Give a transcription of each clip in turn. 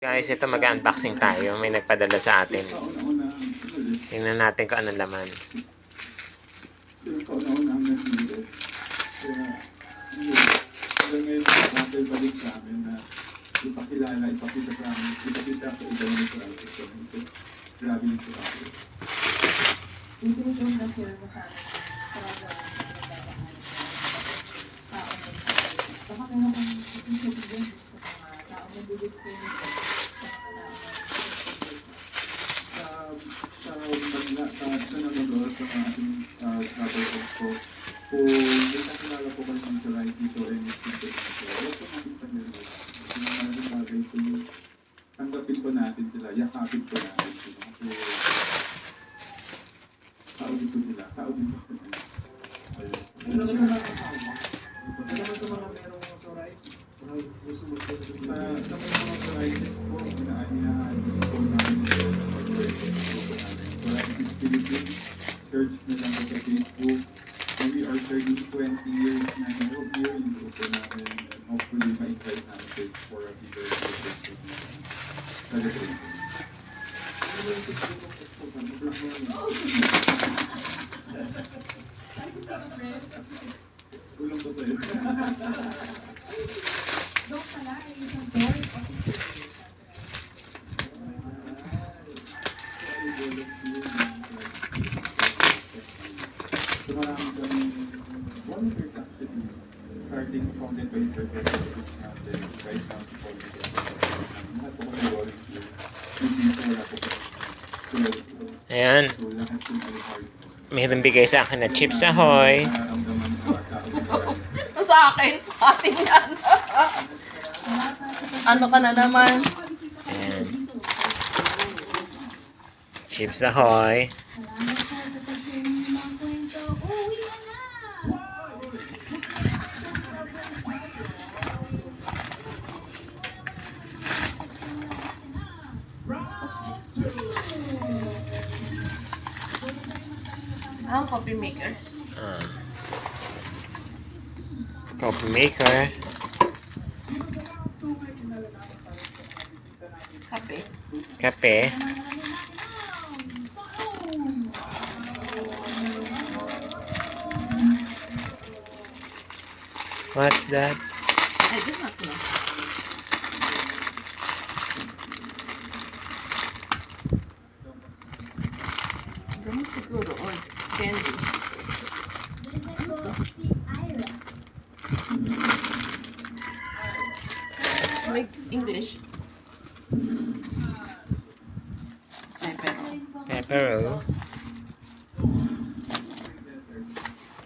Guys, ito mag-unboxing tayo. May nagpadala sa atin. Tingnan natin kung anong laman. Ipakilala, ipakita sa amin, ipakita sa ibang ito. Grabe yung sinabi. Ito yung na-share mo sa amin. Baka meron kang sabihin sa mga tao na di-discriminate sa mga tao Sa namador, sa ating travel ko, kung may nakilala po kayo ng July dito ay nagsinto dito, huwag po natin pangyayari. Yung mga bagay po, tanggapin po natin sila, yakapin po natin sila. Kasi, kaugin po sila, kaugin po sila. Ano naman sa mga tao mo? Ano naman sa mga merong psoriasis? Gusto mo sa mga psoriasis po, inaanihan po namin wala sa Philippines, search na lang po sa Facebook. And we are serving 20 years na here in grupo namin, and hopefully ma-invite namin for a bigger celebration. Ulang po tayo. Dok pala ay isang very officer. So marami kami volunteers actually, starting from the 23rd natin, right now si Volunteer. Lahat po kami volunteers. Hindi po wala po kami. Ayan. So lahat po alihard. Mayroon bigay sa akin na Chips Ahoy. Nararamdaman ko at Ito sa akin, atin yan. Ano ka na naman? Ayan. Chips Ahoy. Salamat sa pag-share ng mga kwento. Uwi ka na! Ah, coffee maker. Coffee maker. Kape. Kape. What's that? I do not know. Ganun siguro. Or candy. Like English. Pepero.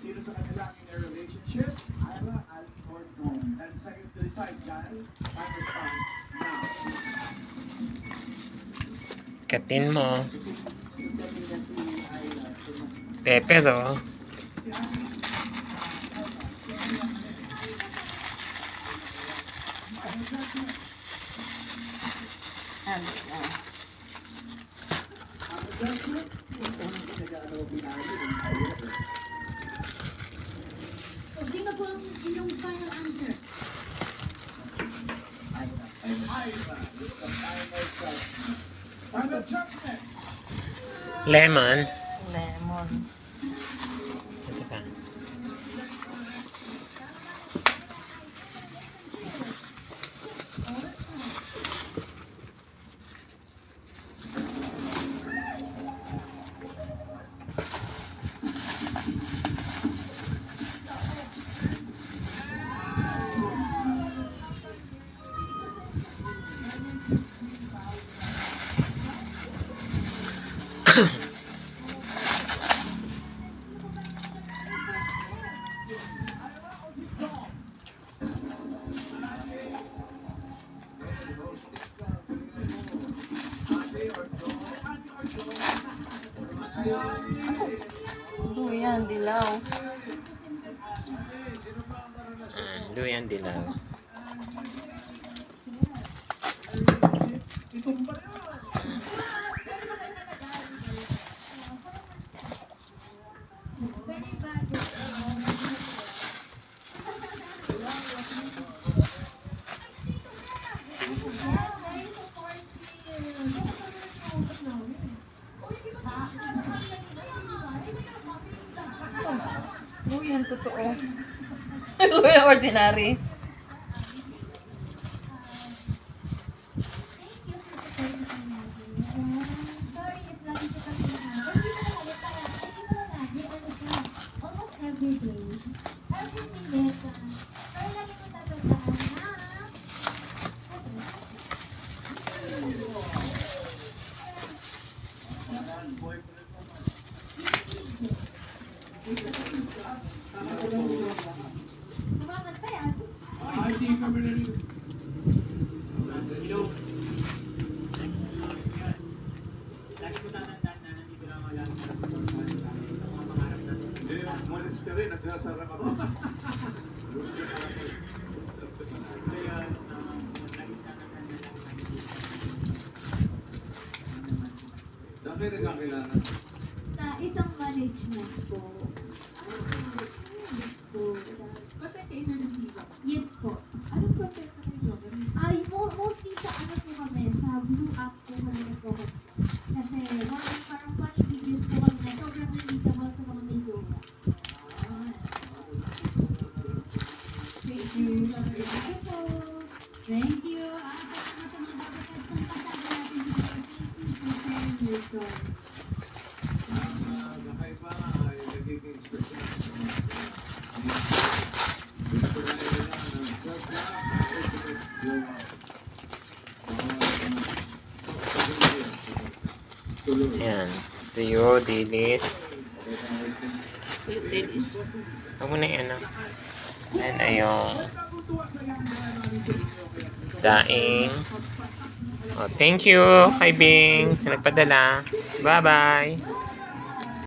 sino sa kanila in a relationship? Ira, Ali, or Dawn. 10 seconds to decide, Jan. Time response now. Katin mo. Pepero. O, sino po ang inyong final answer? Final judgment. Lemon. Lemon. Ito pa. Duyan, dilaw. Duyan dilaw. yung totoo. Yung ordinary. Sorry, it's lagi ko kasi almost every day. Every minute. Pero lagi ko tatandaan na. Kumakanta yan. Hindi, umalis ka rin, nagkasara ka pa. Saan kayo nagkakilala? Sa isang management po. Yes po. Content creator ng Viva. Yes po. Anong content na kayo, Jogger? Ay, mostly sa ano po kami, sa Blue App po kami nag-focus. Kasi parang funny videos po kami na sobrang relatable sa mga may jowa. Thank you. Thank you po. Thank you. Salamat sa mga dapat ng pasabi natin dito. Thank you for sharing your story. Nakaiba ay nagiging special. Dito na nila ng self-love at ultimate jowa. Tuloy. Ayan. Tuyo, dilis. Yung ladies. Huwag mo na yung ano. Ayan ay yung daing. Oh, thank you kay Bing sa nagpadala. Bye-bye.